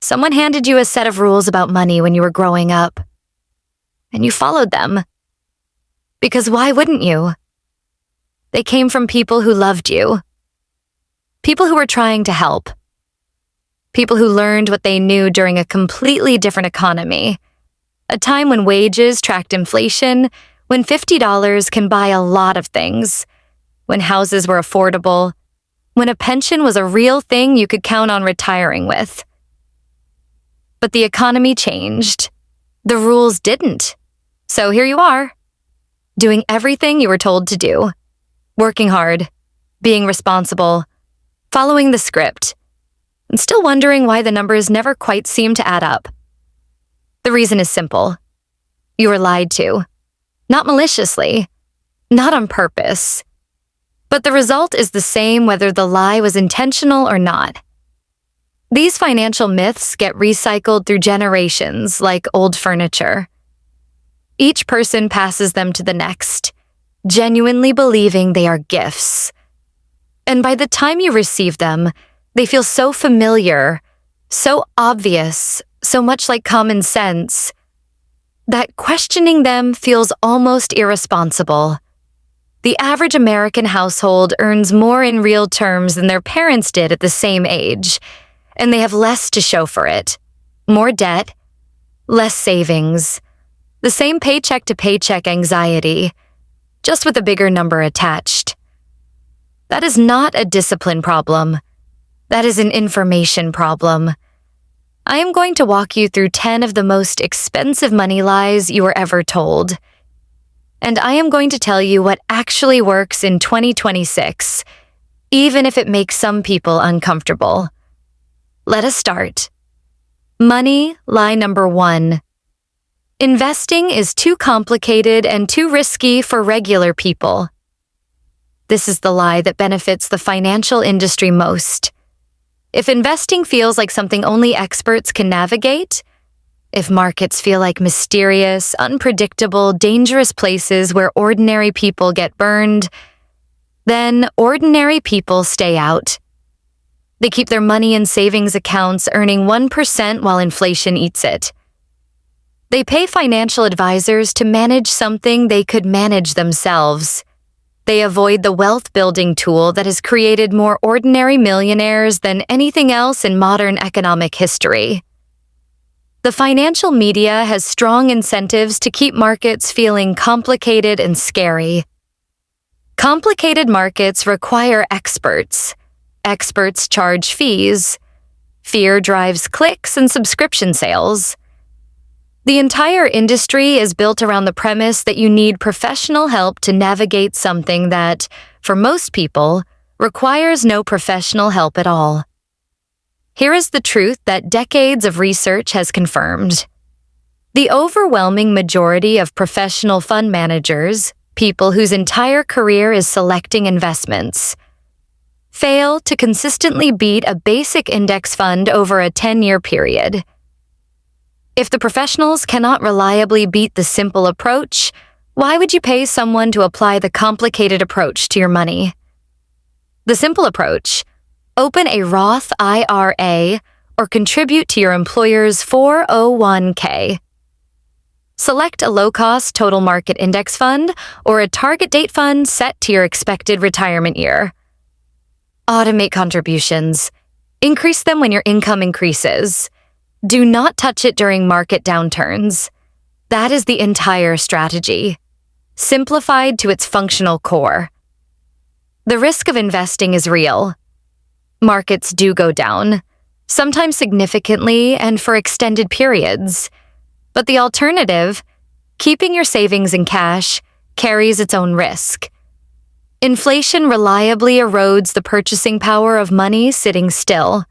Someone handed you a set of rules about money when you were growing up, and you followed them. Because why wouldn't you? They came from people who loved you. People who were trying to help. People who learned what they knew during a completely different economy. A time when wages tracked inflation, when $50 can buy a lot of things, when houses were affordable, when a pension was a real thing you could count on retiring with. But the economy changed. The rules didn't. So here you are, doing everything you were told to do. Working hard, being responsible, following the script, and still wondering why the numbers never quite seem to add up. The reason is simple. You were lied to. Not maliciously, not on purpose. But the result is the same whether the lie was intentional or not. These financial myths get recycled through generations like old furniture. Each person passes them to the next, genuinely believing they are gifts. And by the time you receive them, they feel so familiar, so obvious, so much like common sense, that questioning them feels almost irresponsible. The average American household earns more in real terms than their parents did at the same age, and they have less to show for it. More debt, less savings, the same paycheck-to-paycheck anxiety, just with a bigger number attached. That is not a discipline problem. That is an information problem. I am going to walk you through 10 of the most expensive money lies you were ever told. And I am going to tell you what actually works in 2026, even if it makes some people uncomfortable. Let us start. Money lie number 1. Investing is too complicated and too risky for regular people. This is the lie that benefits the financial industry most. If investing feels like something only experts can navigate, if markets feel like mysterious, unpredictable, dangerous places where ordinary people get burned, then ordinary people stay out. They keep their money in savings accounts earning 1% while inflation eats it. They pay financial advisors to manage something they could manage themselves. They avoid the wealth-building tool that has created more ordinary millionaires than anything else in modern economic history. The financial media has strong incentives to keep markets feeling complicated and scary. Complicated markets require experts. Experts charge fees. Fear drives clicks and subscription sales. The entire industry is built around the premise that you need professional help to navigate something that, for most people, requires no professional help at all. Here is the truth that decades of research has confirmed. The overwhelming majority of professional fund managers, people whose entire career is selecting investments, fail to consistently beat a basic index fund over a 10-year period. If the professionals cannot reliably beat the simple approach, why would you pay someone to apply the complicated approach to your money? The simple approach: open a Roth IRA or contribute to your employer's 401k. Select a low-cost total market index fund or a target date fund set to your expected retirement year. Automate contributions. Increase them when your income increases. Do not touch it during market downturns. That is the entire strategy, simplified to its functional core. The risk of investing is real. Markets do go down, sometimes significantly and for extended periods. But the alternative, keeping your savings in cash, carries its own risk. Inflation reliably erodes the purchasing power of money sitting still.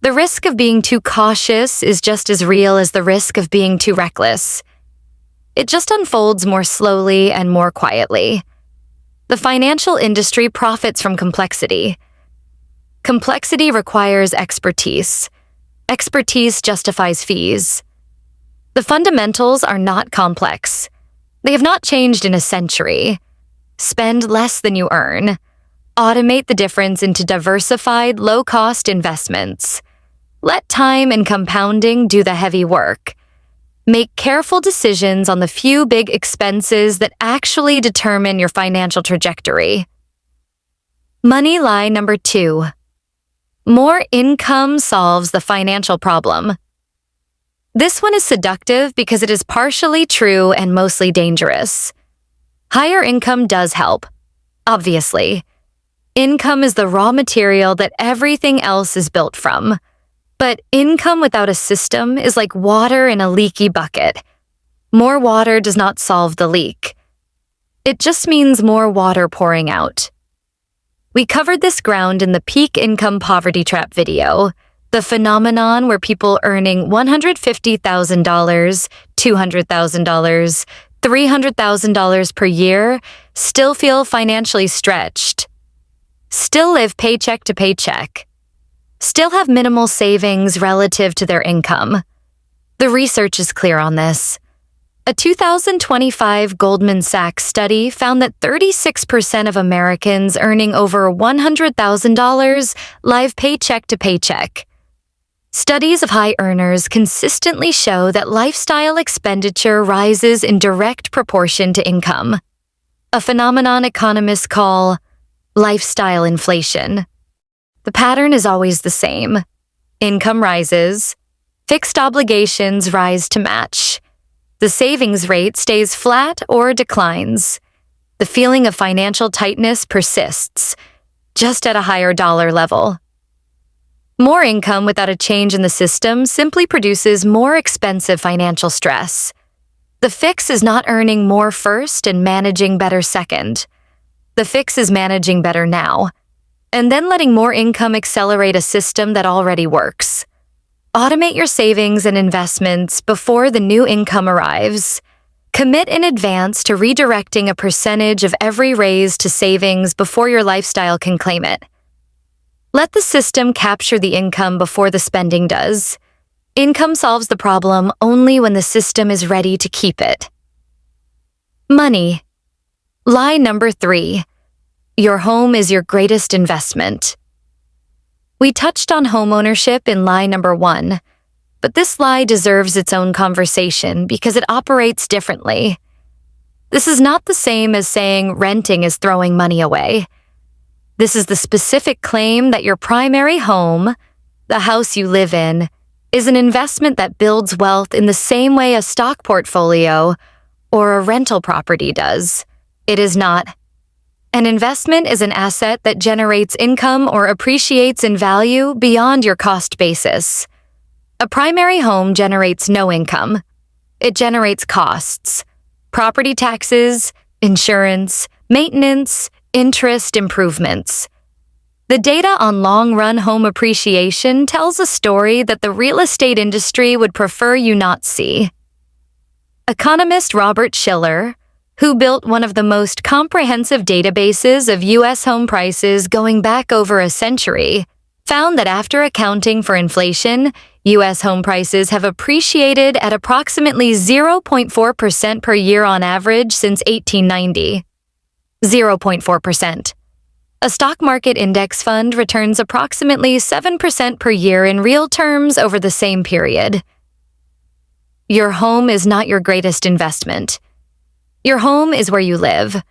The risk of being too cautious is just as real as the risk of being too reckless. It just unfolds more slowly and more quietly. The financial industry profits from complexity. Complexity requires expertise. Expertise justifies fees. The fundamentals are not complex. They have not changed in a century. Spend less than you earn. Automate the difference into diversified, low-cost investments. Let time and compounding do the heavy work. Make careful decisions on the few big expenses that actually determine your financial trajectory. Money lie number 2. More income solves the financial problem. This one is seductive because it is partially true and mostly dangerous. Higher income does help, obviously. Income is the raw material that everything else is built from. But income without a system is like water in a leaky bucket. More water does not solve the leak. It just means more water pouring out. We covered this ground in the Peak Income Poverty Trap video, the phenomenon where people earning $150,000, $200,000, $300,000 per year still feel financially stretched, still live paycheck to paycheck, still have minimal savings relative to their income. The research is clear on this. A 2025 Goldman Sachs study found that 36% of Americans earning over $100,000 live paycheck to paycheck. Studies of high earners consistently show that lifestyle expenditure rises in direct proportion to income, a phenomenon economists call lifestyle inflation. The pattern is always the same. Income rises, fixed obligations rise to match. The savings rate stays flat or declines. The feeling of financial tightness persists, just at a higher dollar level. More income without a change in the system simply produces more expensive financial stress. The fix is not earning more first and managing better second. The fix is managing better now, and then letting more income accelerate a system that already works. Automate your savings and investments before the new income arrives. Commit in advance to redirecting a percentage of every raise to savings before your lifestyle can claim it. Let the system capture the income before the spending does. Income solves the problem only when the system is ready to keep it. Money. Lie number 3. Your home is your greatest investment. We touched on homeownership in lie number 1, but this lie deserves its own conversation because it operates differently. This is not the same as saying renting is throwing money away. This is the specific claim that your primary home, the house you live in, is an investment that builds wealth in the same way a stock portfolio or a rental property does. It is not. An investment is an asset that generates income or appreciates in value beyond your cost basis. A primary home generates no income. It generates costs: property taxes, insurance, maintenance, interest, improvements. The data on long-run home appreciation tells a story that the real estate industry would prefer you not see. Economist Robert Shiller, who built one of the most comprehensive databases of U.S. home prices going back over a century, found that after accounting for inflation, U.S. home prices have appreciated at approximately 0.4% per year on average since 1890. 0.4%. A stock market index fund returns approximately 7% per year in real terms over the same period. Your home is not your greatest investment. Your home is where you live.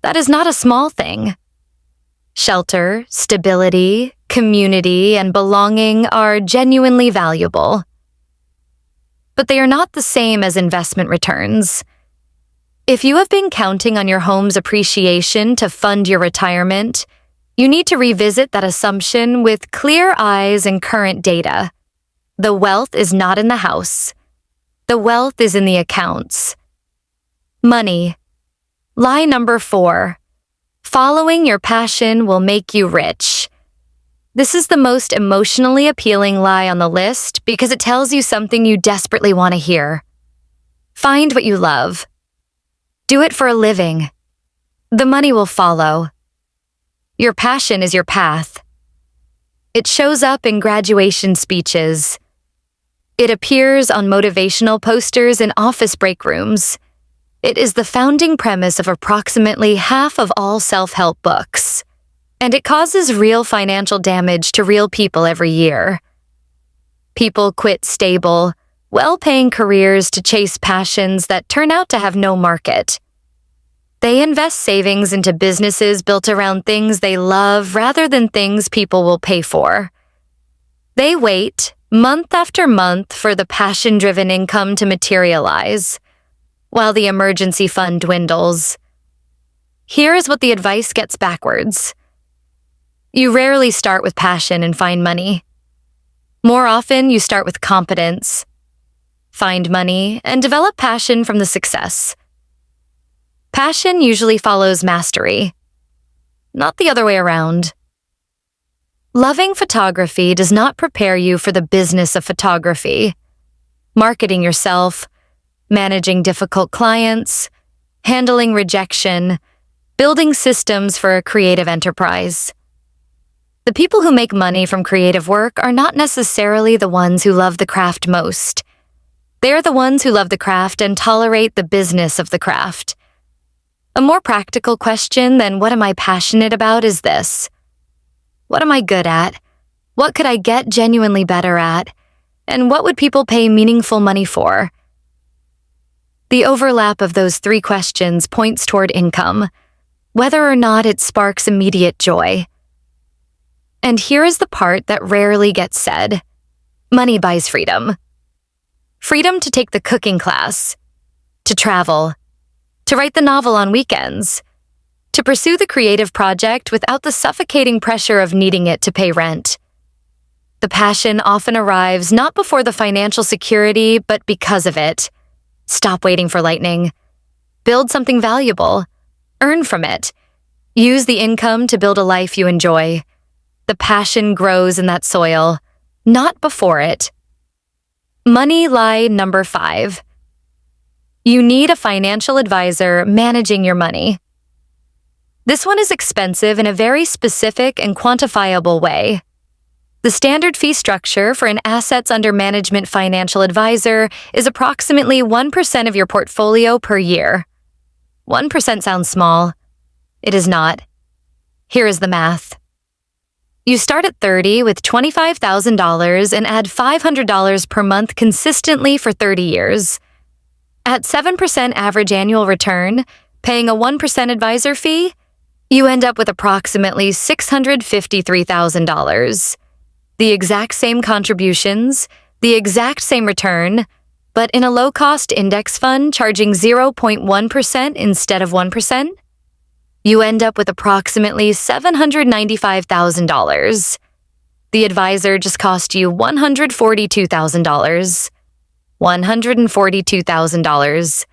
That is not a small thing. Shelter, stability, community, and belonging are genuinely valuable. But they are not the same as investment returns. If you have been counting on your home's appreciation to fund your retirement, you need to revisit that assumption with clear eyes and current data. The wealth is not in the house. The wealth is in the accounts. Money. Lie number 4. Following your passion will make you rich. This is the most emotionally appealing lie on the list because it tells you something you desperately want to hear. Find what you love. Do it for a living. The money will follow. Your passion is your path. It shows up in graduation speeches. It appears on motivational posters in office break rooms. It is the founding premise of approximately half of all self-help books, and it causes real financial damage to real people every year. People quit stable, well-paying careers to chase passions that turn out to have no market. They invest savings into businesses built around things they love rather than things people will pay for. They wait, month after month, for the passion-driven income to materialize, while the emergency fund dwindles. Here is what the advice gets backwards. You rarely start with passion and find money. More often, you start with competence, find money, and develop passion from the success. Passion usually follows mastery, not the other way around. Loving photography does not prepare you for the business of photography, marketing yourself, managing difficult clients, handling rejection, building systems for a creative enterprise. The people who make money from creative work are not necessarily the ones who love the craft most. They're the ones who love the craft and tolerate the business of the craft. A more practical question than what am I passionate about is this: what am I good at? What could I get genuinely better at? And what would people pay meaningful money for? The overlap of those three questions points toward income, whether or not it sparks immediate joy. And here is the part that rarely gets said. Money buys freedom. Freedom to take the cooking class, to travel, to write the novel on weekends, to pursue the creative project without the suffocating pressure of needing it to pay rent. The passion often arrives not before the financial security, but because of it. Stop waiting for lightning. Build something valuable. Earn from it. Use the income to build a life you enjoy. The passion grows in that soil, not before it. Money lie number 5. You need a financial advisor managing your money. This one is expensive in a very specific and quantifiable way. The standard fee structure for an assets under management financial advisor is approximately 1% of your portfolio per year. 1% sounds small. It is not. Here is the math. You start at 30 with $25,000 and add $500 per month consistently for 30 years. At 7% average annual return, paying a 1% advisor fee, you end up with approximately $653,000. The exact same contributions, the exact same return, but in a low-cost index fund charging 0.1% instead of 1%, you end up with approximately $795,000. The advisor just cost you $142,000. $142,000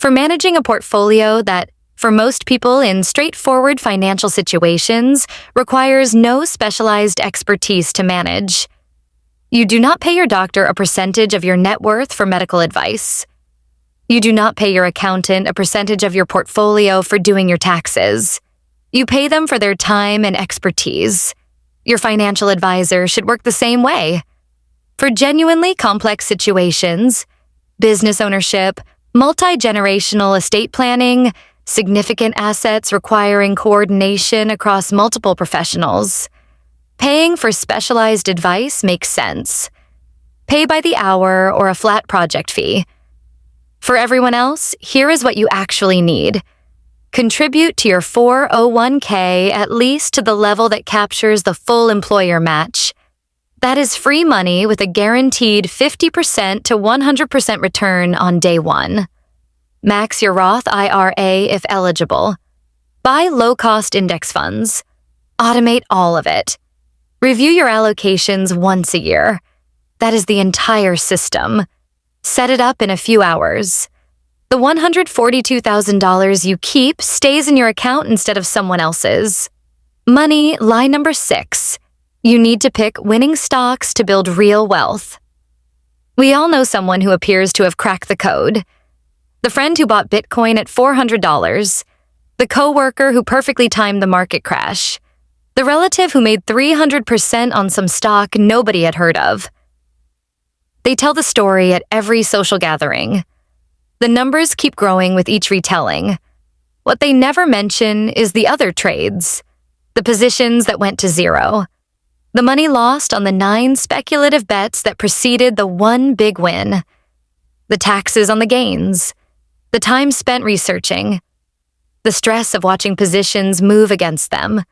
for managing a portfolio that, for most people in straightforward financial situations, requires no specialized expertise to manage. You do not pay your doctor a percentage of your net worth for medical advice. You do not pay your accountant a percentage of your portfolio for doing your taxes. You pay them for their time and expertise. Your financial advisor should work the same way. For genuinely complex situations, business ownership, multi-generational estate planning, significant assets requiring coordination across multiple professionals, paying for specialized advice makes sense. Pay by the hour or a flat project fee. For everyone else, here is what you actually need. Contribute to your 401k at least to the level that captures the full employer match. That is free money with a guaranteed 50% to 100% return on day one. Max your Roth IRA if eligible. Buy low-cost index funds. Automate all of it. Review your allocations once a year. That is the entire system. Set it up in a few hours. The $142,000 you keep stays in your account instead of someone else's. Money lie number 6. You need to pick winning stocks to build real wealth. We all know someone who appears to have cracked the code. The friend who bought Bitcoin at $400. The coworker who perfectly timed the market crash. The relative who made 300% on some stock nobody had heard of. They tell the story at every social gathering. The numbers keep growing with each retelling. What they never mention is the other trades, the positions that went to zero. The money lost on the 9 speculative bets that preceded the one big win. The taxes on the gains. The time spent researching. The stress of watching positions move against them.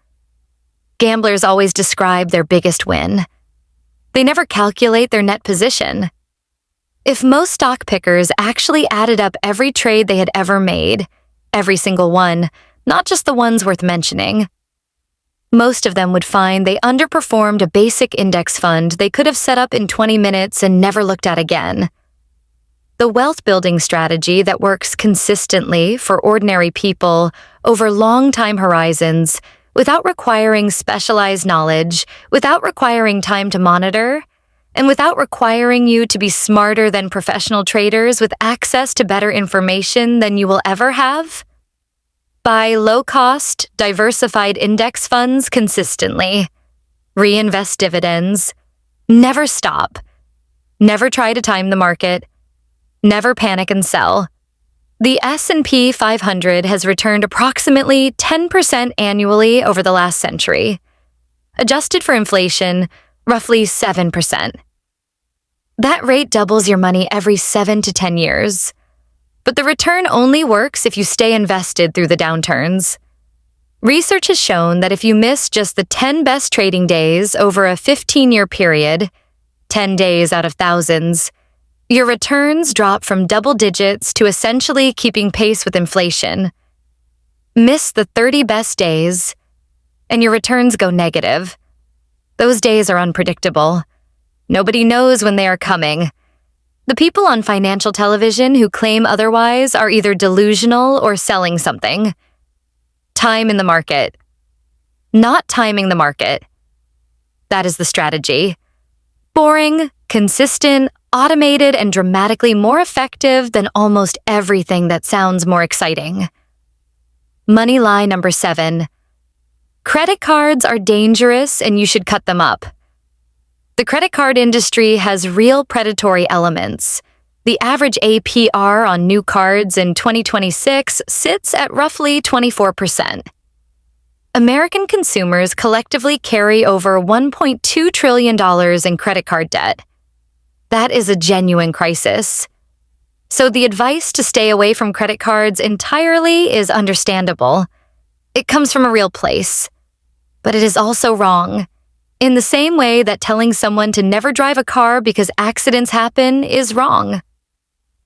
Gamblers always describe their biggest win. They never calculate their net position. If most stock pickers actually added up every trade they had ever made, every single one, not just the ones worth mentioning, most of them would find they underperformed a basic index fund they could have set up in 20 minutes and never looked at again. The wealth-building strategy that works consistently for ordinary people over long time horizons, without requiring specialized knowledge, without requiring time to monitor, and without requiring you to be smarter than professional traders with access to better information than you will ever have? Buy low-cost, diversified index funds consistently. Reinvest dividends. Never stop. Never try to time the market. Never panic and sell. The S&P 500 has returned approximately 10% annually over the last century. Adjusted for inflation, roughly 7%. That rate doubles your money every 7 to 10 years. But the return only works if you stay invested through the downturns. Research has shown that if you miss just the 10 best trading days over a 15-year period, 10 days out of thousands, your returns drop from double digits to essentially keeping pace with inflation. Miss the 30 best days, and your returns go negative. Those days are unpredictable. Nobody knows when they are coming. The people on financial television who claim otherwise are either delusional or selling something. Time in the market. Not timing the market. That is the strategy. Boring, consistent, automated, and dramatically more effective than almost everything that sounds more exciting. Money lie number 7. Credit cards are dangerous and you should cut them up. The credit card industry has real predatory elements. The average APR on new cards in 2026 sits at roughly 24%. American consumers collectively carry over $1.2 trillion in credit card debt. That is a genuine crisis. So the advice to stay away from credit cards entirely is understandable. It comes from a real place. But it is also wrong. In the same way that telling someone to never drive a car because accidents happen is wrong.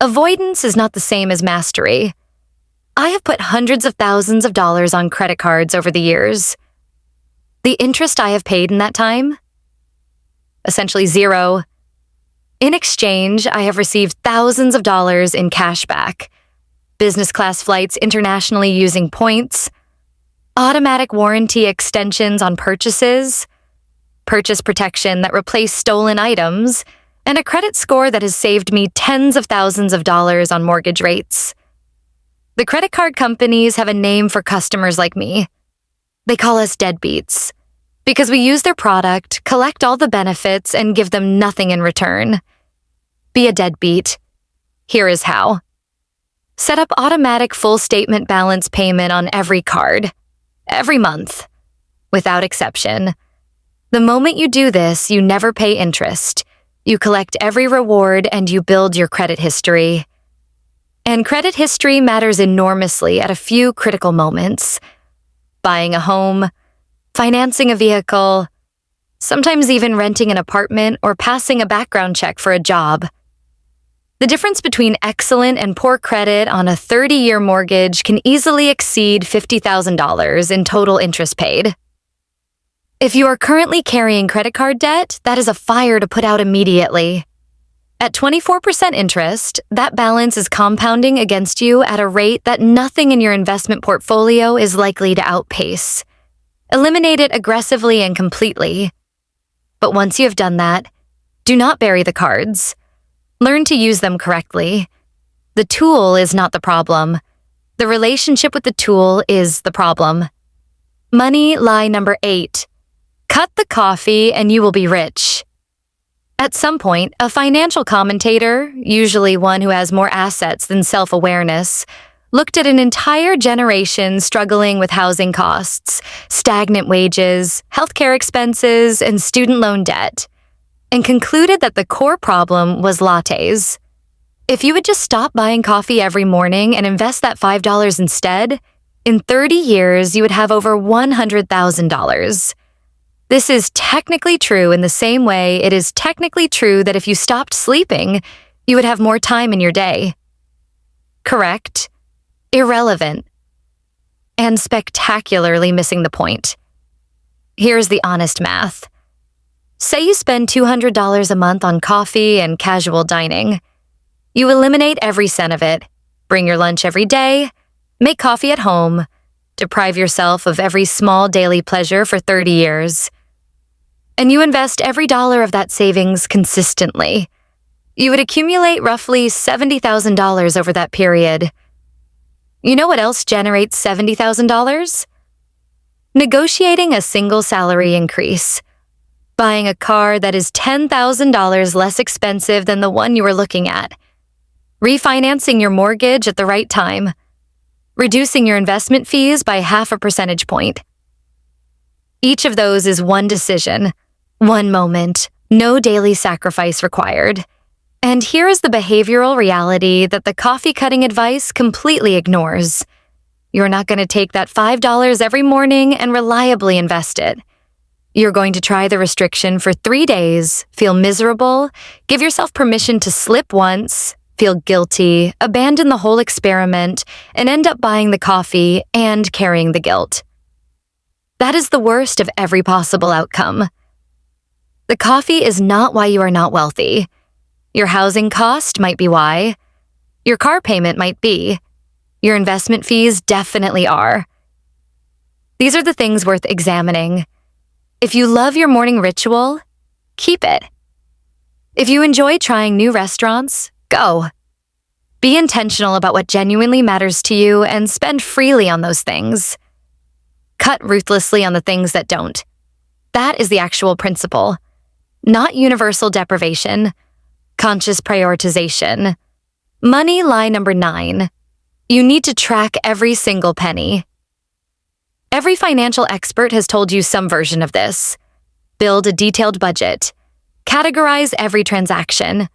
Avoidance is not the same as mastery. I have put hundreds of thousands of dollars on credit cards over the years. The interest I have paid in that time? Essentially zero. In exchange, I have received thousands of dollars in cash back, business class flights internationally using points, automatic warranty extensions on purchases, purchase protection that replaced stolen items, and a credit score that has saved me tens of thousands of dollars on mortgage rates. The credit card companies have a name for customers like me. They call us deadbeats, because we use their product, collect all the benefits, and give them nothing in return. Be a deadbeat. Here is how. Set up automatic full statement balance payment on every card, every month, without exception. The moment you do this, you never pay interest. You collect every reward and you build your credit history. And credit history matters enormously at a few critical moments. Buying a home, financing a vehicle, sometimes even renting an apartment or passing a background check for a job. The difference between excellent and poor credit on a 30-year mortgage can easily exceed $50,000 in total interest paid. If you are currently carrying credit card debt, that is a fire to put out immediately. At 24% interest, that balance is compounding against you at a rate that nothing in your investment portfolio is likely to outpace. Eliminate it aggressively and completely. But once you have done that, do not bury the cards. Learn to use them correctly. The tool is not the problem. The relationship with the tool is the problem. Money lie number 8. Cut the coffee and you will be rich. At some point, a financial commentator, usually one who has more assets than self-awareness, looked at an entire generation struggling with housing costs, stagnant wages, healthcare expenses, and student loan debt, and concluded that the core problem was lattes. If you would just stop buying coffee every morning and invest that $5 instead, in 30 years you would have over $100,000. This is technically true in the same way it is technically true that if you stopped sleeping, you would have more time in your day. Correct, irrelevant, and spectacularly missing the point. Here's the honest math. Say you spend $200 a month on coffee and casual dining. You eliminate every cent of it, bring your lunch every day, make coffee at home, deprive yourself of every small daily pleasure for 30 years. And you invest every dollar of that savings consistently. You would accumulate roughly $70,000 over that period. You know what else generates $70,000? Negotiating a single salary increase. Buying a car that is $10,000 less expensive than the one you were looking at. Refinancing your mortgage at the right time. Reducing your investment fees by 0.5 percentage point. Each of those is one decision, one moment, no daily sacrifice required. And here is the behavioral reality that the coffee cutting advice completely ignores. You're not going to take that $5 every morning and reliably invest it. You're going to try the restriction for 3 days, feel miserable, give yourself permission to slip once, feel guilty, abandon the whole experiment, and end up buying the coffee and carrying the guilt. That is the worst of every possible outcome. The coffee is not why you are not wealthy. Your housing cost might be why. Your car payment might be. Your investment fees definitely are. These are the things worth examining. If you love your morning ritual, keep it. If you enjoy trying new restaurants, go. Be intentional about what genuinely matters to you and spend freely on those things. Cut ruthlessly on the things that don't. That is the actual principle. Not universal deprivation. Conscious prioritization. Money lie number 9. You need to track every single penny. Every financial expert has told you some version of this. Build a detailed budget. Categorize every transaction.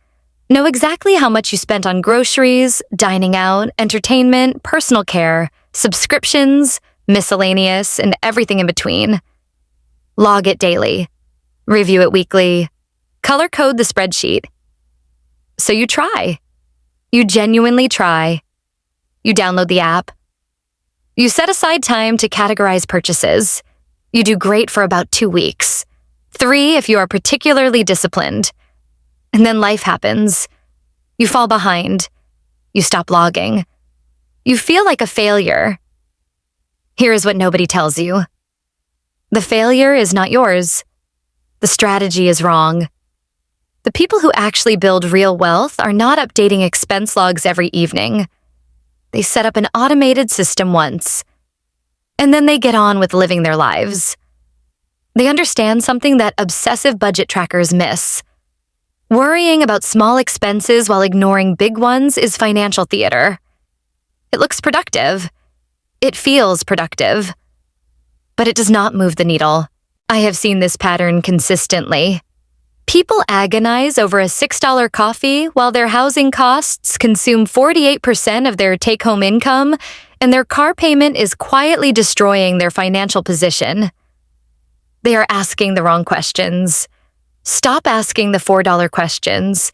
Know exactly how much you spent on groceries, dining out, entertainment, personal care, subscriptions, miscellaneous, and everything in between. Log it daily. Review it weekly. Color code the spreadsheet. So you try. You genuinely try. You download the app. You set aside time to categorize purchases. You do great for about 2 weeks. 3 if you are particularly disciplined. And then life happens. You fall behind. You stop logging. You feel like a failure. Here is what nobody tells you. The failure is not yours. The strategy is wrong. The people who actually build real wealth are not updating expense logs every evening. They set up an automated system once, and then they get on with living their lives. They understand something that obsessive budget trackers miss. Worrying about small expenses while ignoring big ones is financial theater. It looks productive. It feels productive. But it does not move the needle. I have seen this pattern consistently. People agonize over a $6 coffee while their housing costs consume 48% of their take-home income, and their car payment is quietly destroying their financial position. They are asking the wrong questions. Stop asking the $4 questions.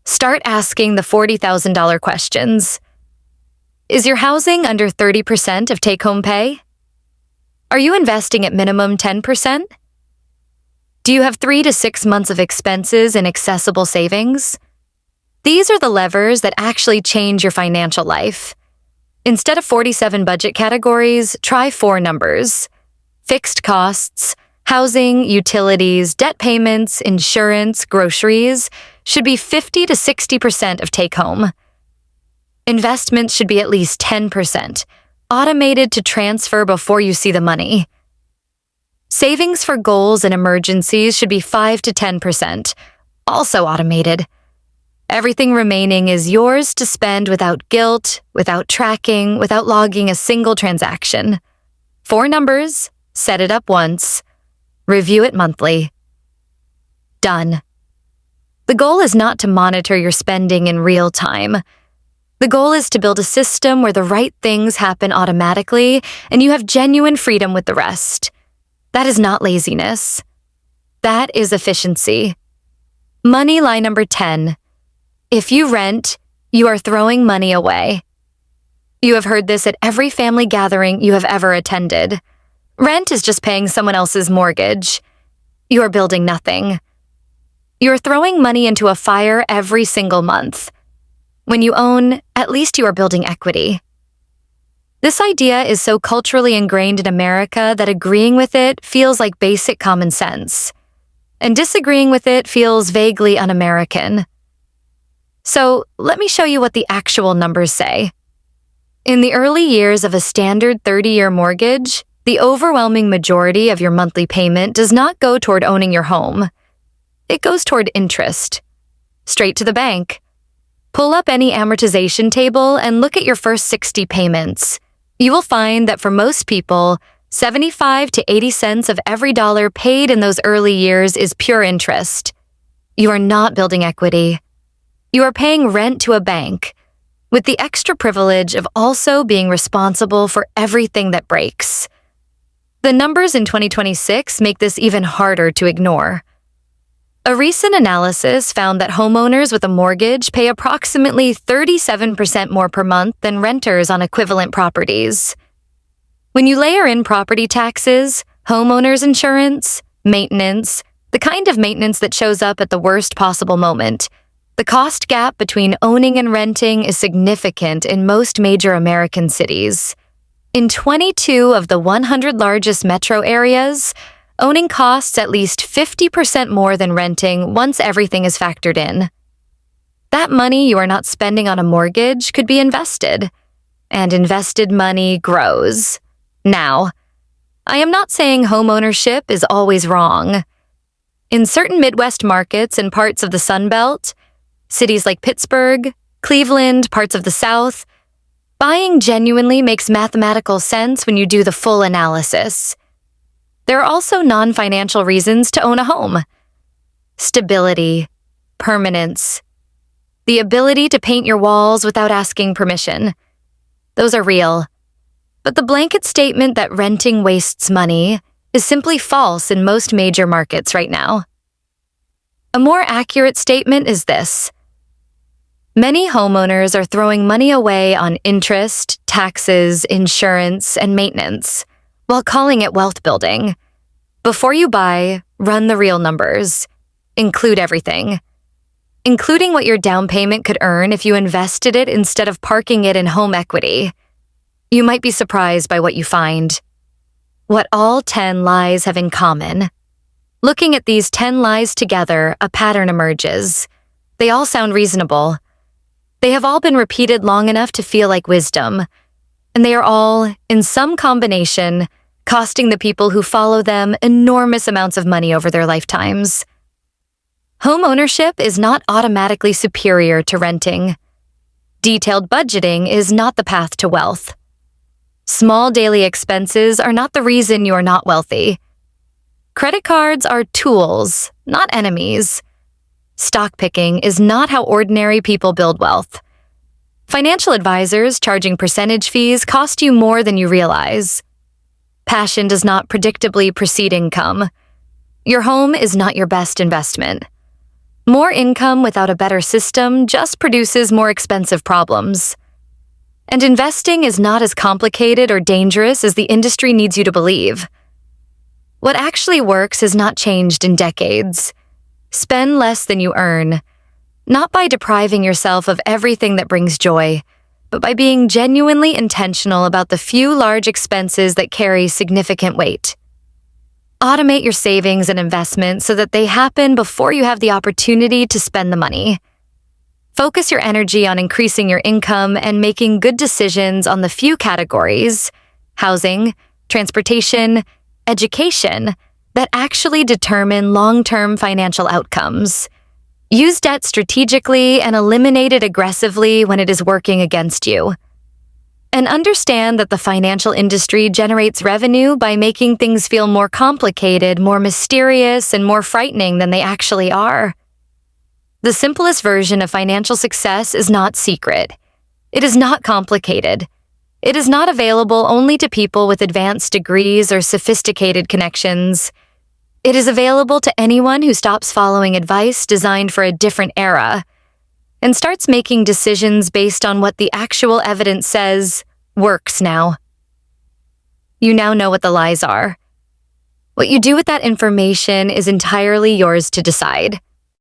Start asking the $40,000 questions. Is your housing under 30% of take-home pay? Are you investing at minimum 10%? Do you have 3 to 6 months of expenses in accessible savings? These are the levers that actually change your financial life. Instead of 47 budget categories, try 4 numbers. Fixed costs, housing, utilities, debt payments, insurance, groceries should be 50 to 60% of take-home. Investments should be at least 10%, automated to transfer before you see the money. Savings for goals and emergencies should be 5 to 10%, also automated. Everything remaining is yours to spend without guilt, without tracking, without logging a single transaction. 4 numbers, set it up once, review it monthly. Done. The goal is not to monitor your spending in real time. The goal is to build a system where the right things happen automatically and you have genuine freedom with the rest. That is not laziness. That is efficiency. Money lie number 10. If you rent, you are throwing money away. You have heard this at every family gathering you have ever attended. Rent is just paying someone else's mortgage. You are building nothing. You are throwing money into a fire every single month. When you own, at least you are building equity. This idea is so culturally ingrained in America that agreeing with it feels like basic common sense, and disagreeing with it feels vaguely un-American. So, let me show you what the actual numbers say. In the early years of a standard 30-year mortgage, the overwhelming majority of your monthly payment does not go toward owning your home. It goes toward interest. Straight to the bank. Pull up any amortization table and look at your first 60 payments. You will find that for most people, 75 to 80 cents of every dollar paid in those early years is pure interest. You are not building equity. You are paying rent to a bank, with the extra privilege of also being responsible for everything that breaks. The numbers in 2026 make this even harder to ignore. A recent analysis found that homeowners with a mortgage pay approximately 37% more per month than renters on equivalent properties. When you layer in property taxes, homeowners insurance, maintenance, the kind of maintenance that shows up at the worst possible moment, the cost gap between owning and renting is significant in most major American cities. In 22 of the 100 largest metro areas, owning costs at least 50% more than renting once everything is factored in. That money you are not spending on a mortgage could be invested, and invested money grows. Now, I am not saying homeownership is always wrong. In certain Midwest markets and parts of the Sun Belt, cities like Pittsburgh, Cleveland, parts of the South, buying genuinely makes mathematical sense when you do the full analysis. There are also non-financial reasons to own a home. Stability, permanence, the ability to paint your walls without asking permission. Those are real. But the blanket statement that renting wastes money is simply false in most major markets right now. A more accurate statement is this. Many homeowners are throwing money away on interest, taxes, insurance, and maintenance, while calling it wealth building. Before you buy, run the real numbers. Include everything. Including what your down payment could earn if you invested it instead of parking it in home equity. You might be surprised by what you find. What all 10 lies have in common. Looking at these 10 lies together, a pattern emerges. They all sound reasonable. They have all been repeated long enough to feel like wisdom, and they are all, in some combination, costing the people who follow them enormous amounts of money over their lifetimes. Home ownership is not automatically superior to renting. Detailed budgeting is not the path to wealth. Small daily expenses are not the reason you are not wealthy. Credit cards are tools, not enemies. Stock picking is not how ordinary people build wealth. Financial advisors charging percentage fees cost you more than you realize. Passion does not predictably precede income. Your home is not your best investment. More income without a better system just produces more expensive problems. And investing is not as complicated or dangerous as the industry needs you to believe. What actually works has not changed in decades. Spend less than you earn, not by depriving yourself of everything that brings joy, but by being genuinely intentional about the few large expenses that carry significant weight. Automate your savings and investments so that they happen before you have the opportunity to spend the money. Focus your energy on increasing your income and making good decisions on the few categories, housing, transportation, education, that actually determine long-term financial outcomes. Use debt strategically and eliminate it aggressively when it is working against you. And understand that the financial industry generates revenue by making things feel more complicated, more mysterious, and more frightening than they actually are. The simplest version of financial success is not secret. It is not complicated. It is not available only to people with advanced degrees or sophisticated connections. It is available to anyone who stops following advice designed for a different era and starts making decisions based on what the actual evidence says works now. You now know what the lies are. What you do with that information is entirely yours to decide.